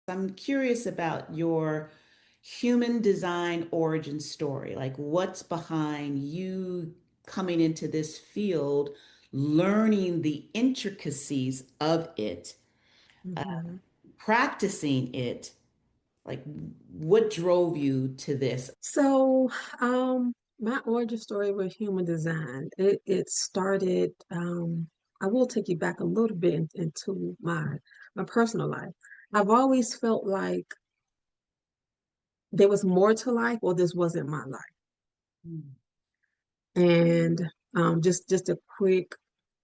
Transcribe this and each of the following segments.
I'm curious about your human design origin story. Like, what's behind you coming into this field, learning the intricacies of it, uh, Mhm. practicing it? Like, what drove you to this? So, my origin story with human design, it started, I will take you back a little bit into my personal life. I've always felt like there was more to life or this wasn't my life. Mm. And just a quick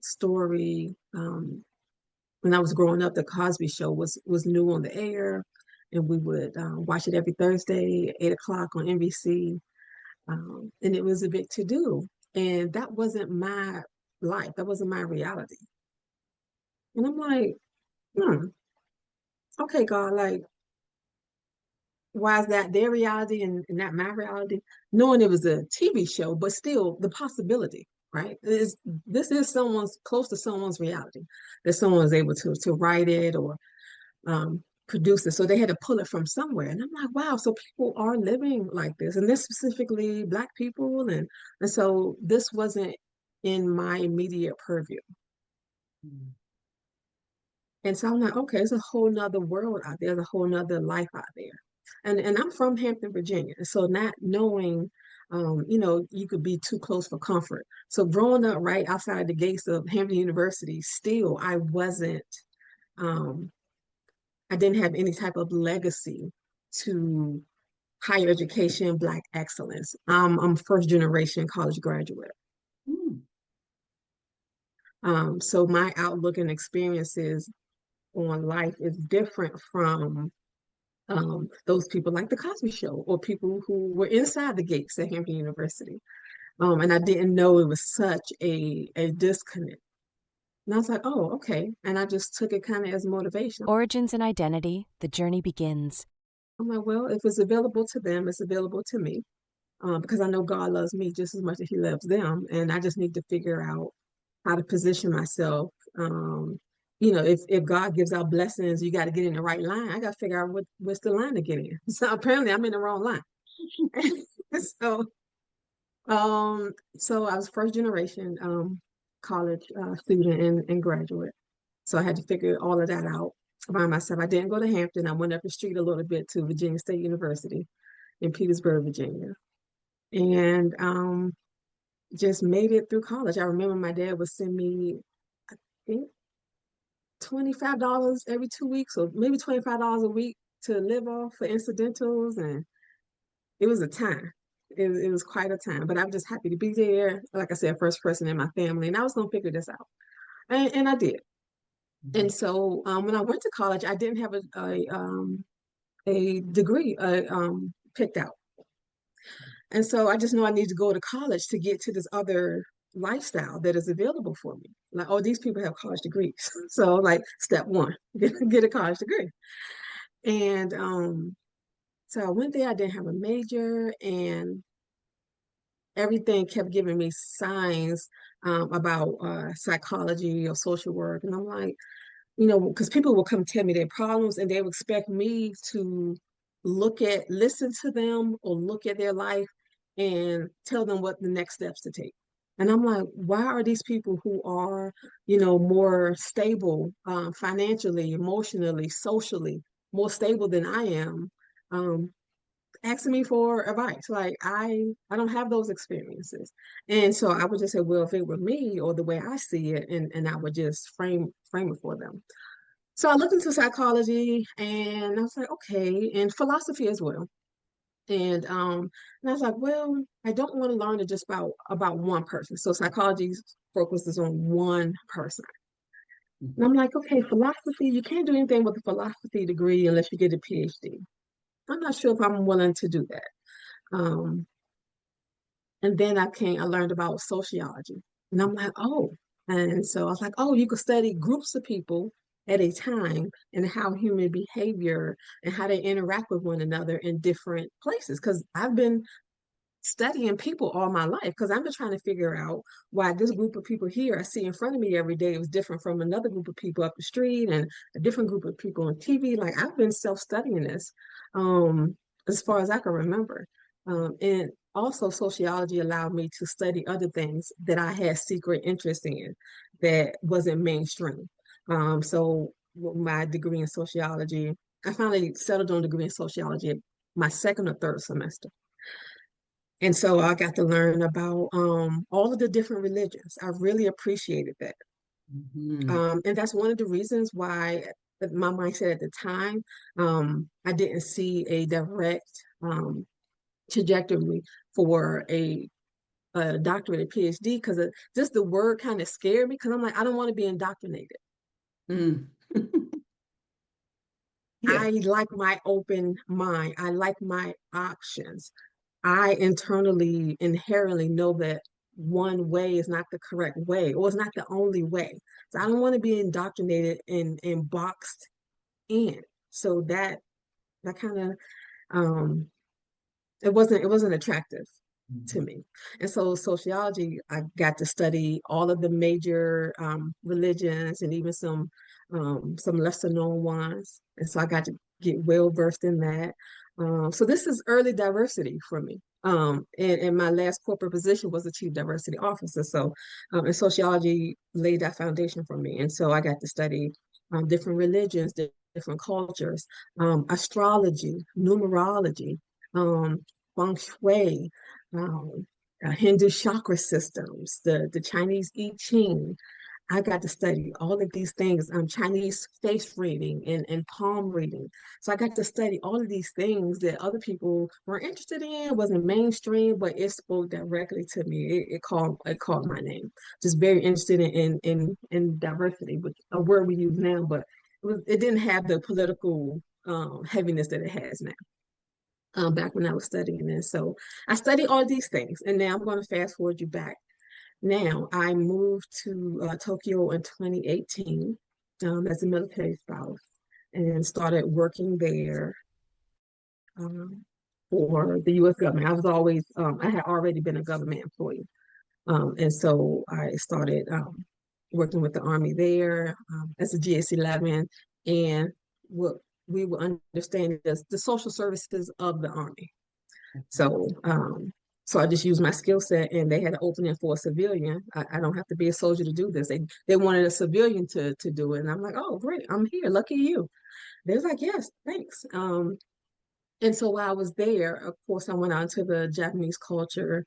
story. When I was growing up, the Cosby Show was new on the air, and we would watch it every Thursday, 8 o'clock on NBC. And it was a big to do. And that wasn't my life. That wasn't my reality. And I'm like, hmm, okay, God, like, why is that their reality and not my reality? Knowing it was a TV show, but still the possibility, right? This is someone's close to someone's reality that someone's able to write it or produce it. So they had to pull it from somewhere. And I'm like, wow, so people are living like this. And this specifically Black people. And so this wasn't in my immediate purview. Mm. And so I'm like, okay, there's a whole nother world out there, there's a whole nother life out there. And I'm from Hampton, Virginia. So not knowing you could be too close for comfort. So growing up right outside the gates of Hampton University, still um, I didn't have any type of legacy to higher education, Black excellence. I'm first generation college graduate. Mm. So my outlook and experiences on life is different from those people like the Cosby Show or people who were inside the gates at Hampton University. And I didn't know it was such a disconnect. And I was like, oh, okay. And I just took it kind of as motivation. Origins and identity, the journey begins. I'm like, well, if it's available to them, it's available to me. Because I know God loves me just as much as He loves them. And I just need to figure out how to position myself. If God gives out blessings, you got to get in the right line. I got to figure out what's the line to get in. So apparently I'm in the wrong line. so so I was first generation college student and graduate. So I had to figure all of that out by myself. I didn't go to Hampton. I went up the street a little bit to Virginia State University in Petersburg, Virginia. And just made it through college. I remember my dad would send me, I think, $25 every 2 weeks, or maybe $25 a week to live off for incidentals. And it was a time. It was quite a time. But I'm just happy to be there. Like I said, first person in my family. And I was going to figure this out. And I did. And so when I went to college, I didn't have a degree picked out. And so I just know I need to go to college to get to this other lifestyle that is available for me. Like, oh, these people have college degrees. So like step one, get a college degree. And so I went there, I didn't have a major, and everything kept giving me signs about psychology or social work. And I'm like, because people will come tell me their problems and they would expect me to listen to them or look at their life and tell them what the next steps to take. And I'm like, why are these people who are, more stable financially, emotionally, socially, more stable than I am, um, asking me for advice? Like I don't have those experiences. And so I would just say, well, if it were me or the way I see it, and I would just frame it for them. So I looked into psychology and I was like, okay, and philosophy as well. And I was like, well, I don't want to learn it just about one person. So psychology focuses on one person. And I'm like, okay, philosophy, you can't do anything with a philosophy degree unless you get a PhD. I'm not sure if I'm willing to do that. Um, and then I learned about sociology. And I'm like, oh. And so I was like, oh, you could study groups of people at a time and how human behavior and how they interact with one another in different places. Because I've been studying people all my life because I've been trying to figure out why this group of people here I see in front of me every day was different from another group of people up the street and a different group of people on TV. Like I've been self-studying this um, as far as I can remember. And also sociology allowed me to study other things that I had secret interest in that wasn't mainstream. So with my degree in sociology, I finally settled on a degree in sociology at my second or third semester. And so I got to learn about all of the different religions. I really appreciated that. Mhm. And that's one of the reasons why my mindset at the time, I didn't see a direct trajectory for a doctorate, a PhD, because just the word kind of scared me because I'm like, I don't want to be indoctrinated. Mm. Yeah. I like my open mind. I like my options. I internally, inherently know that one way is not the correct way or it's not the only way. So I don't want to be indoctrinated and boxed in. So that kind of um it wasn't attractive to Mhm. me. And so sociology, I got to study all of the major religions and even some lesser known ones. And so I got to get well versed in that. So this is early diversity for me. And my last corporate position was the chief diversity officer. So and sociology laid that foundation for me. And so I got to study different religions, different cultures, astrology, numerology, um, feng shui, um, Hindu chakra systems, the Chinese I Ching. I got to study all of these things, Chinese face reading and palm reading. So I got to study all of these things that other people were interested in, wasn't mainstream, but it spoke directly to me. It called my name. Just very interested in diversity, which a word we use now, but it didn't have the political heaviness that it has now back when I was studying this. So I studied all these things, and now I'm going to fast forward you back. Now I moved to Tokyo in 2018 as a military spouse and started working there um, for the U.S. government. I had already been a government employee. And so I started working with the Army there as a GS-11 and what we were understanding as the social services of the Army. So, so I just used my skill set, and they had an opening for a civilian. I don't have to be a soldier to do this. They wanted a civilian to do it, and I'm like, oh, great, I'm here. Lucky you. They was like, yes, thanks. And so while I was there, of course, I went on to the Japanese culture.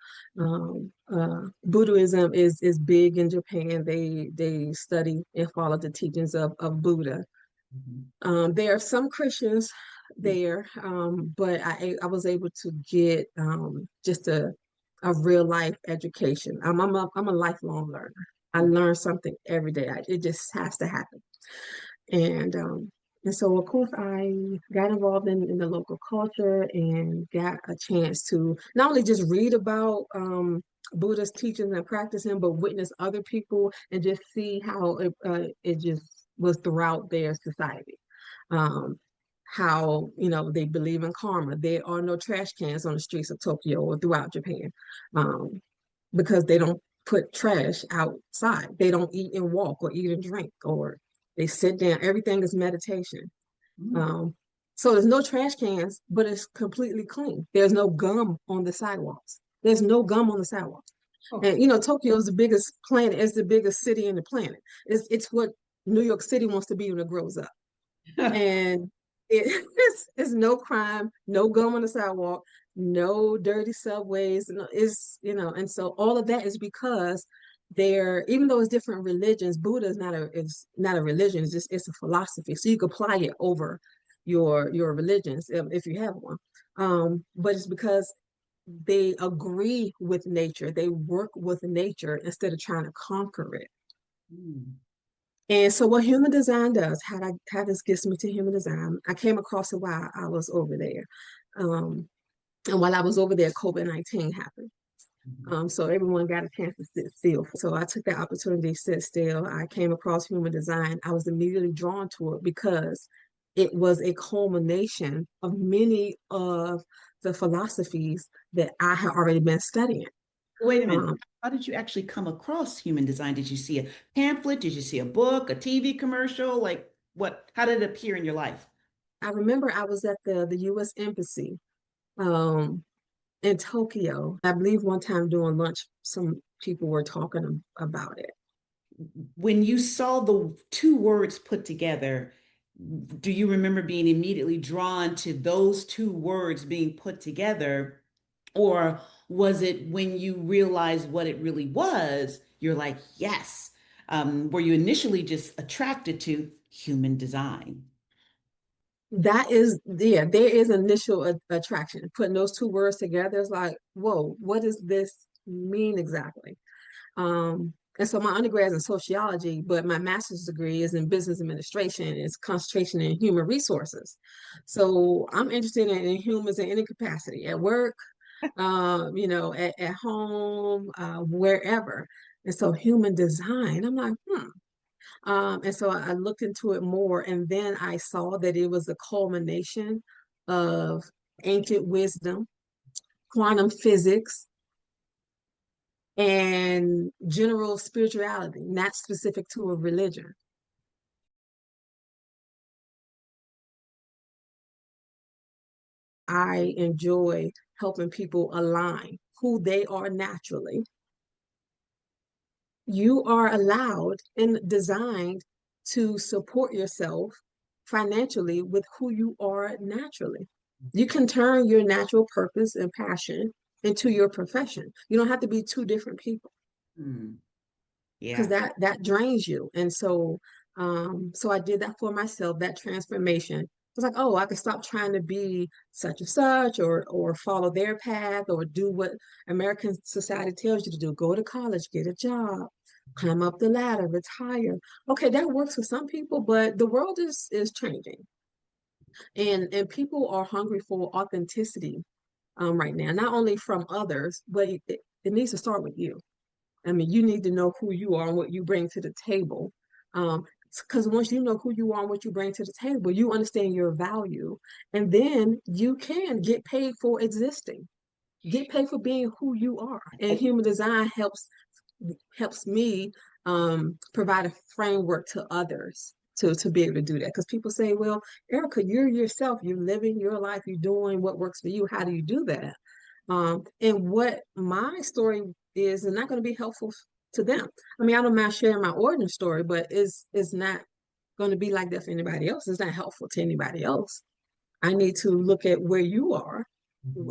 Buddhism is big in Japan. They study and follow the teachings of Buddha. Mhm. There are some Christians there, but I was able to get just a real life education. I'm a lifelong learner. I learn something every day. It just has to happen. And um, and so of course I got involved in the local culture and got a chance to not only just read about Buddha's teachings and practicing, but witness other people and just see how it just was throughout their society. Um, how they believe in karma. There are no trash cans on the streets of Tokyo or throughout Japan, um, because they don't put trash outside. They don't eat and walk or eat and drink, or they sit down. Everything is meditation. Mm. Um, so there's no trash cans, but it's completely clean. There's no gum on the sidewalks. There's no gum on the sidewalks. Oh. And Tokyo is the biggest planet. It's the biggest city in the planet. It's what New York City wants to be when it grows up. And it's no crime, no gum on the sidewalk, no dirty subways, and so all of that is because even though it's different religions, Buddha is not a religion, it's a philosophy. So you can apply it over your religions if you have one. But it's because they agree with nature, they work with nature instead of trying to conquer it. Mm. And so what human design does, how this gets me to human design, I came across it while I was over there. And while I was over there, COVID-19 happened. Mhm. So everyone got a chance to sit still. So I took the opportunity to sit still. I came across human design. I was immediately drawn to it because it was a culmination of many of the philosophies that I had already been studying. Wait a minute. Um, How did you actually come across human design? Did you see a pamphlet? Did you see a book, a TV commercial? Like what? How did it appear in your life? I remember I was at the U.S. Embassy um, in Tokyo. I believe one time during lunch, some people were talking about it. When you saw the two words put together, do you remember being immediately drawn to those two words being put together? Or was it when you realized what it really was, you're like, yes? Were you initially just attracted to human design? That is, yeah, there is initial attraction. Putting those two words together is like, whoa, what does this mean exactly? And so my undergrad is in sociology, but my master's degree is in business administration. It's concentration in human resources. So I'm interested in humans in any capacity, at work, at home, wherever. And so human design, I'm like, hmm. And so I looked into it more, and then I saw that it was a culmination of ancient wisdom, quantum physics, and general spirituality, not specific to a religion. I enjoy helping people align who they are naturally. You are allowed and designed to support yourself financially with who you are naturally. You can turn your natural purpose and passion into your profession. You don't have to be two different people Hmm. because Yeah. that drains you. And so I did that for myself, that transformation. It's like, oh, I could stop trying to be such and such or follow their path or do what American society tells you to do. Go to college, get a job, climb up the ladder, retire. Okay, that works for some people, but the world is changing. And people are hungry for authenticity right now, not only from others, but it needs to start with you. I mean, you need to know who you are and what you bring to the table. Because once you know who you are and what you bring to the table, you understand your value, and then you can get paid for existing, get paid for being who you are. And human design helps me provide a framework to others to be able to do that. Because people say, well, Erica, you're yourself, you're living your life, you're doing what works for you. How do you do that? And what my story is not going to be helpful to them. I mean, I don't mind sharing my origin story, but it's not going to be like that for anybody else. It's not helpful to anybody else. I need to look at where you are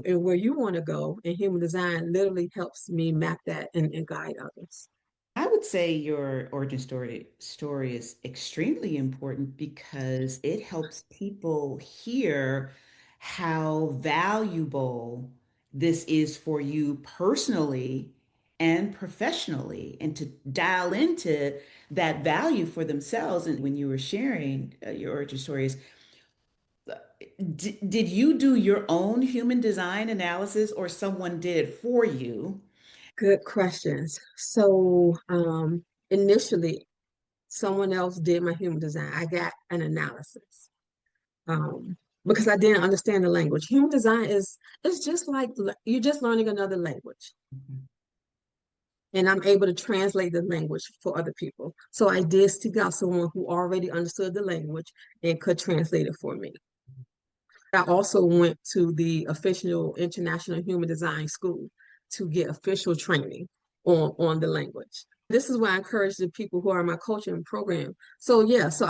and where you want to go. And human design literally helps me map that and guide others. I would say your origin story is extremely important because it helps people hear how valuable this is for you personally and professionally, and to dial into that value for themselves. And when you were sharing your origin stories, did you do your own human design analysis or someone did it for you? Good questions. So initially, someone else did my human design. I got an analysis because I didn't understand the language. Human design is it's just like you're just learning another language, and I'm able to translate the language for other people. So I did seek out someone who already understood the language and could translate it for me. I also went to the official International Human Design School to get official training on the language. This is why I encourage the people who are in my coaching program. So yeah, so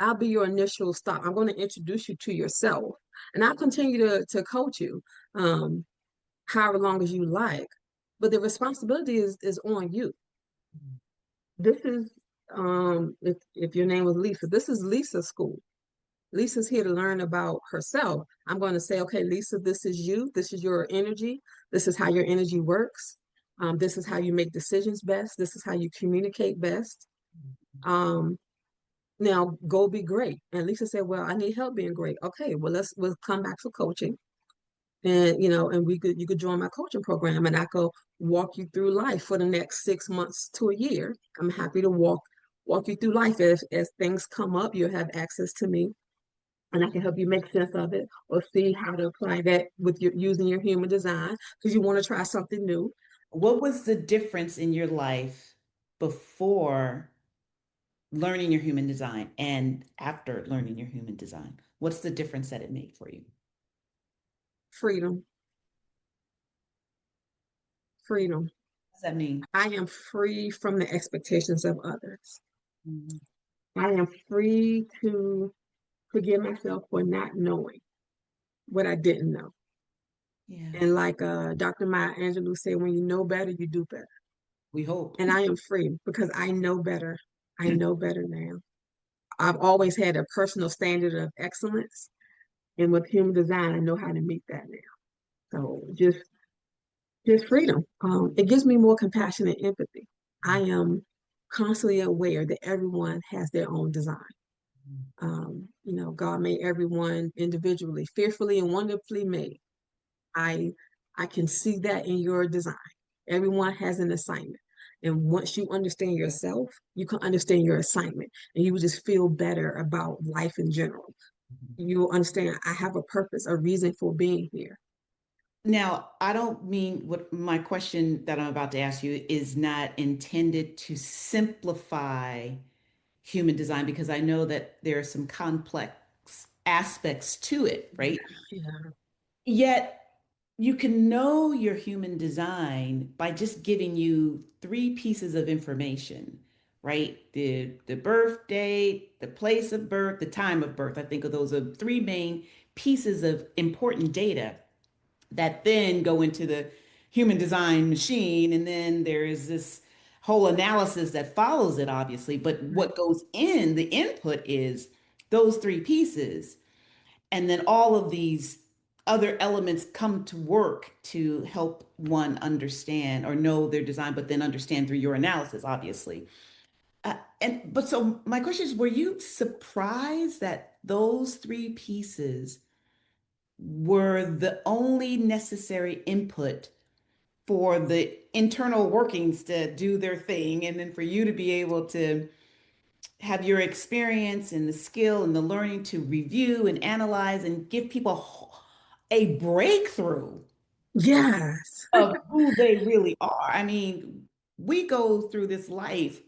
I'll be your initial stop. I'm gonna introduce you to yourself, and I'll continue to coach you, however long as you like. But the responsibility is on you. This is if your name was Lisa, this is Lisa's school. Lisa's here to learn about herself. I'm going to say, okay, Lisa, this is you. This is your energy. This is how your energy works. This is how you make decisions best. This is how you communicate best. Um, Now go be great. And Lisa said, well, I need help being great. Okay, well, we'll come back for coaching. And and you could join my coaching program and I could walk you through life for the next 6 months to a year. I'm happy to walk you through life as things come up. You'll have access to me and I can help you make sense of it or see how to apply that with your using your human design because you want to try something new. What was the difference in your life before learning your human design and after learning your human design? What's the difference that it made for you? Freedom, freedom. What does that mean? I am free from the expectations of others. Mhm. I am free to forgive myself for not knowing what I didn't know. Yeah, And like Dr. Maya Angelou said, when you know better, you do better. we hope. And I am free because I know better. I know better now. I've always had a personal standard of excellence. And with human design, I know how to meet that now. So just freedom. It gives me more compassion and empathy. I am constantly aware that everyone has their own design. God made everyone individually, fearfully and wonderfully made. I I can see that in your design. Everyone has an assignment. And once you understand yourself, you can understand your assignment and you will just feel better about life in general. You will understand I have a purpose, a reason for being here. Now, I don't mean what my question that I'm about to ask you is not intended to simplify human design because I know that there are some complex aspects to it, right? Yeah. Yet you can know your human design by just giving you three pieces of information, right? The birth date, the place of birth, the time of birth. I think of those are three main pieces of important data that then go into the human design machine. And then there is this whole analysis that follows it, obviously. But Right. what goes in, the input is those three pieces. And then all of these other elements come to work to help one understand or know their design, but then understand through your analysis, obviously. But so my question is, were you surprised that those three pieces were the only necessary input for the internal workings to do their thing, and then for you to be able to have your experience and the skill and the learning to review and analyze and give people a breakthrough Yes. of who they really are. I mean, we go through this life.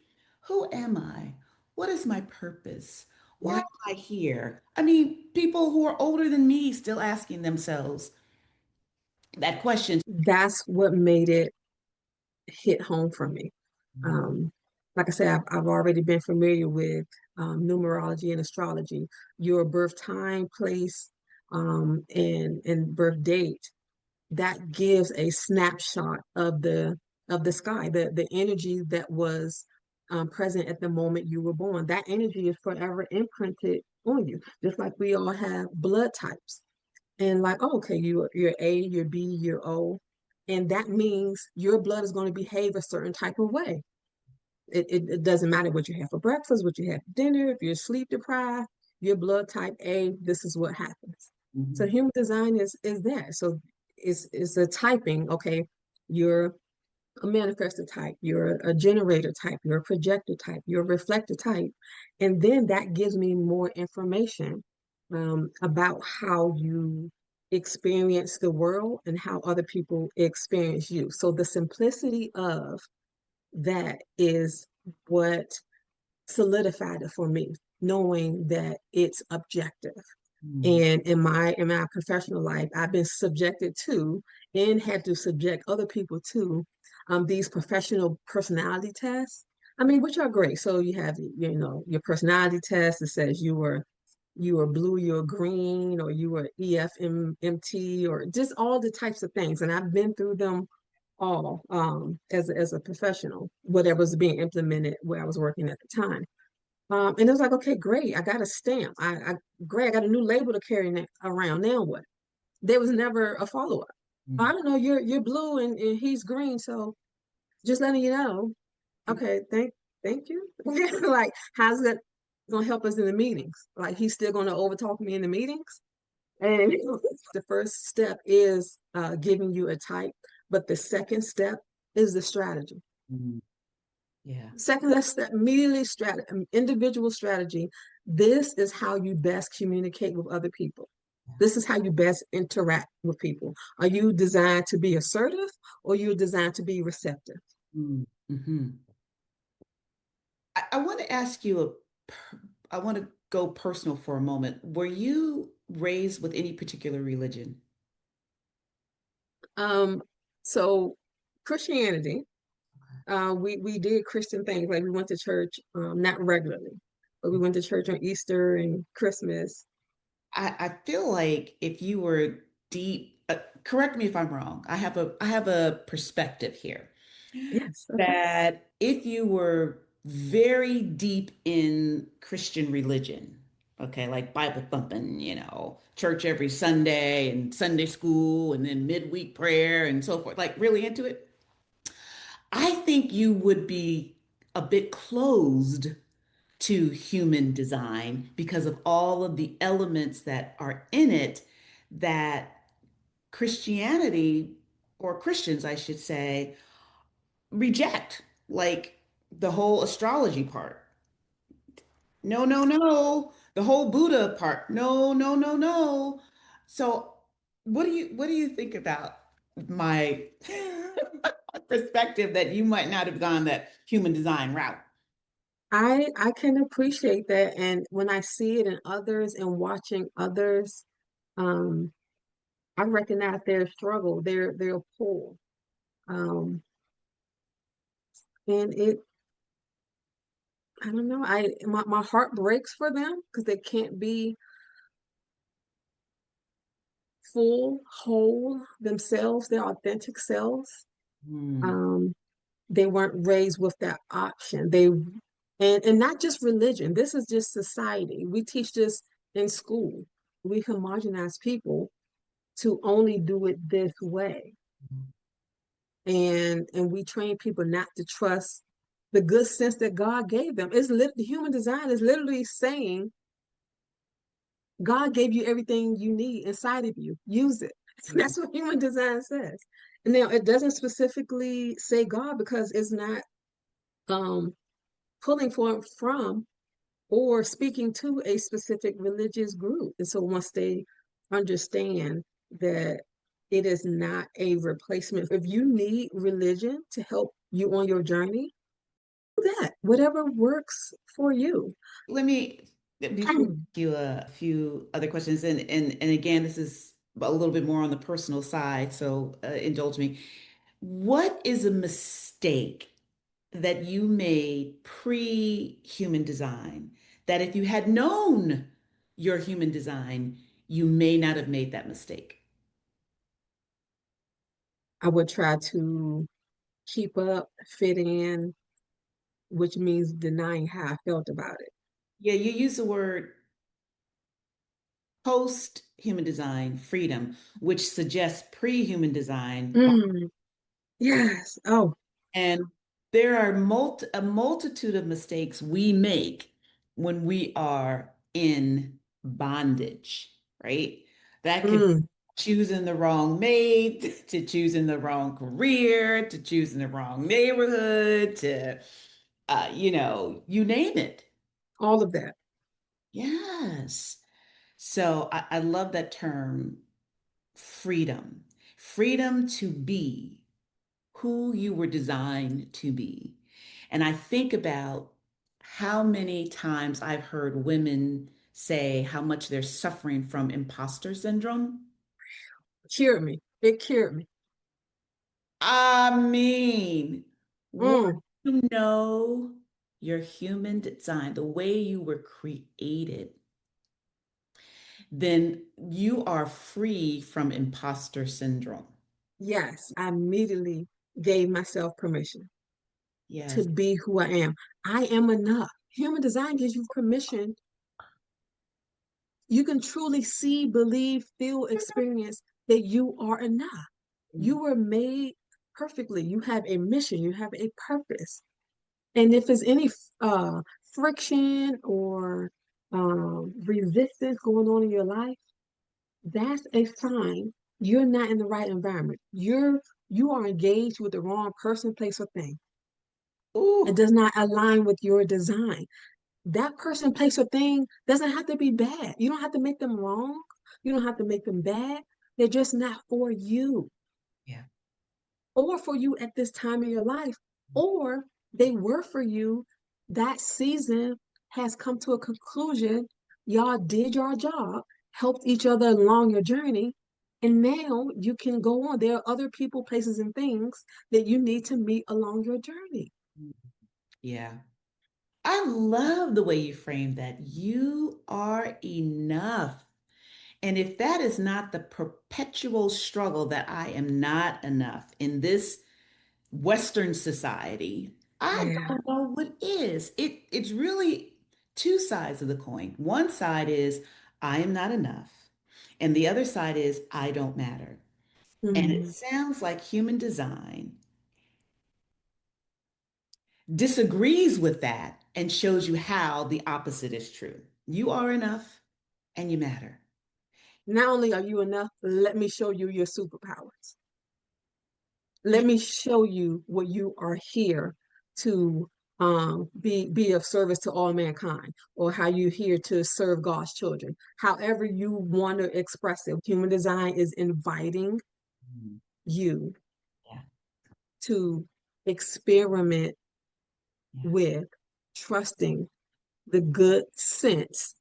Who am I? What is my purpose? Why Yeah. am I here? I mean, people who are older than me still asking themselves that question. That's what made it hit home for me. Um, like I said, I've already been familiar with numerology and astrology. Your birth time, place, and birth date, that gives a snapshot of the sky, the energy that was present at the moment you were born. That energy is forever imprinted on you, just like we all have blood types. And like, oh, okay, you're A, you're B, you're O, and that means your blood is going to behave a certain type of way. It doesn't matter what you have for breakfast, what you have for dinner, if you're sleep deprived, your blood type A, this is what happens. So Mhm. human design is that. So it's a typing, okay, you're a manifestor type, you're a generator type, you're a projector type, you're a reflector type. And then that gives me more information about how you experience the world and how other people experience you. So the simplicity of that is what solidified it for me, knowing that it's objective. Mhm. And in my professional life, I've been subjected to and had to subject other people to these professional personality tests. I mean, which are great. So you have, your personality test that says you were blue, you're green, or you were EFMT, or just all the types of things. And I've been through them all as a professional, whatever was being implemented where I was working at the time. And it was like, okay, great. I got a stamp. Great. I got a new label to carry around. Now what? There was never a follow up. I Mhm. don't know. You're blue and he's green, so just letting you know. Okay, thank you. Like, how's that gonna help us in the meetings? Like, he's still gonna overtalk me in the meetings. And the first step is giving you a type, but the second step is the strategy. Mhm. Yeah. Second, that's the immediately individual strategy this is how you best communicate with other people. This is how you best interact with people. Are you designed to be assertive or you're designed to be receptive? Mm-hmm. I want to ask you I want to go personal for a moment. Were you raised with any particular religion? Um, so Christianity, we did Christian things, like we went to church, not regularly, but we went to church on Easter and Christmas. I feel like if you were deep, correct me if I'm wrong. I have a perspective here Yes, okay. that if you were very deep in Christian religion, okay, like Bible thumping, church every Sunday and Sunday school and then midweek prayer and so forth, like really into it, I think you would be a bit closed to human design because of all of the elements that are in it that Christianity, or Christians, I should say, reject, like the whole astrology part. No, no, no. The whole Buddha part. No, no, no, no. So, what do you think about my perspective that you might not have gone that human design route? I can appreciate that, and when I see it in others and watching others, um, I recognize their struggle, their pull, um, and I don't know, my heart breaks for them because they can't be full, whole themselves, their authentic selves. Hmm. Um, they weren't raised with that option. And not just religion. This is just society. We teach this in school. We homogenize people to only do it this way. And we train people not to trust the good sense that God gave them. The human design is literally saying God gave you everything you need inside of you. Use it. That's what human design says. Now it doesn't specifically say God because it's not um pulling from or speaking to a specific religious group. And so once they understand that it is not a replacement, if you need religion to help you on your journey, do that, whatever works for you. Let me, before I ask you a few other questions, and again, this is a little bit more on the personal side, so indulge me. What is a mistake that you made pre-human design that if you had known your human design, you may not have made that mistake? I would try to keep up, fit in, which means denying how I felt about it. Yeah, you use the word post-human design freedom, which suggests pre-human design. Mm, yes. Oh, And there are a multitude of mistakes we make when we are in bondage, right? That could be mm, choosing the wrong mate, to choosing the wrong career, to choosing the wrong neighborhood, to, you name it. all of that. Yes. So I love that term, freedom. Freedom to be who you were designed to be. And I think about how many times I've heard women say how much they're suffering from imposter syndrome. Cured me. It cured me. I mean, once Mm, you know your human design, the way you were created, then you are free from imposter syndrome. yes, I immediately gave myself permission to Yes. be who I am. I am enough. Human design gives you permission. You can truly see, believe, feel, experience that you are enough. You were made perfectly. You have a mission, you have a purpose. And if there's any uh, friction or resistance going on in your life, that's a sign you're not in the right environment. You are engaged with the wrong person, place, or thing. It Ooh, does not align with your design. that person, place, or thing doesn't have to be bad. You don't have to make them wrong. You don't have to make them bad. They're just not for you Yeah. or for you at this time in your life, or they were for you. That season has come to a conclusion. Y'all did your job, helped each other along your journey, and now you can go on. There are other people, places, and things that you need to meet along your journey. Yeah. I love the way you frame that. You are enough. And if that is not the perpetual struggle that I am not enough in this Western society, I Yeah. don't know what is. It's really two sides of the coin. One side is I am not enough, and the other side is I don't matter. And it Mhm. sounds like human design disagrees with that and shows you how the opposite is true. You are enough and you matter. Not only are you enough, let me show you your superpowers. Yeah. Let me show you what you are here to be of service to all mankind, or how you're here to serve God's children. However you want to express it. Human design is inviting Mhm. you Yeah. to experiment Yeah. with trusting the good sense.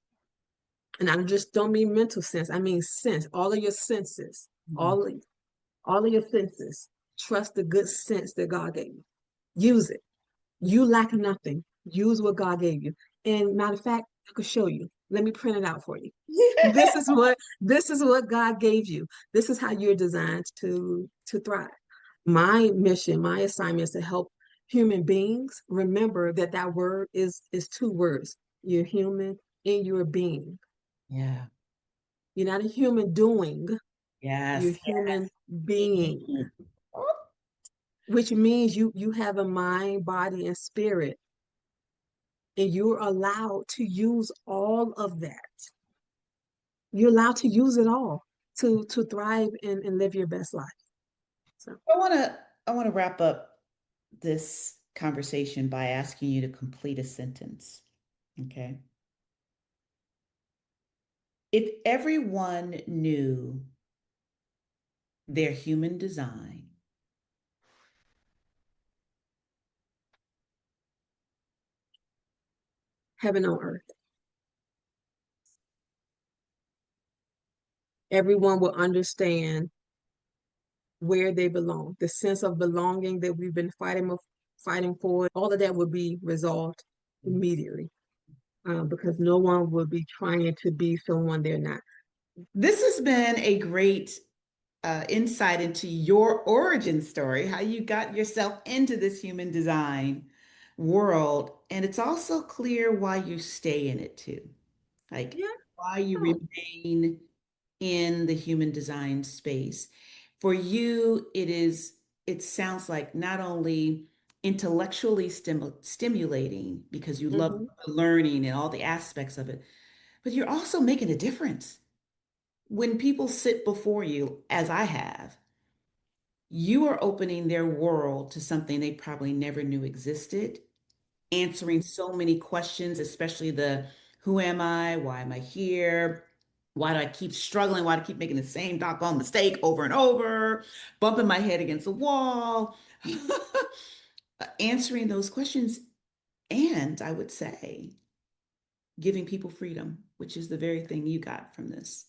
And I just don't mean mental sense, I mean sense, all of your senses, Mhm. all of, all of your senses. Trust the good sense that God gave you. Use it. You lack nothing. Use what God gave you. And matter of fact, I could show you. Let me print it out for you. This is what God gave you. This is how you're designed to thrive. My mission, my assignment is to help human beings remember that that word is two words. You're human and you're a being. Yeah. You're not a human doing. You're Yes. human Yes. being, which means you have a mind, body, and spirit, and you're allowed to use all of that. You're allowed to use it all to thrive and live your best life. So I want to wrap up this conversation by asking you to complete a sentence. Okay. If everyone knew their human design, heaven on earth, everyone will understand where they belong. The sense of belonging that we've been fighting for, all of that will be resolved immediately, because no one will be trying to be someone they're not. this has been a great insight into your origin story, how you got yourself into this human design world. And it's also clear why you stay in it too, like Yeah. why you Oh. remain in the human design space. For you, it sounds like not only intellectually stimulating because you love Mhm. learning and all the aspects of it, but you're also making a difference. When people sit before you, as I have, you are opening their world to something they probably never knew existed, answering so many questions, especially the who am I? Why am I here? Why do I keep struggling? Why do I keep making the same doggone mistake over and over, bumping my head against the wall? Answering those questions, and I would say, giving people freedom, which is the very thing you got from this.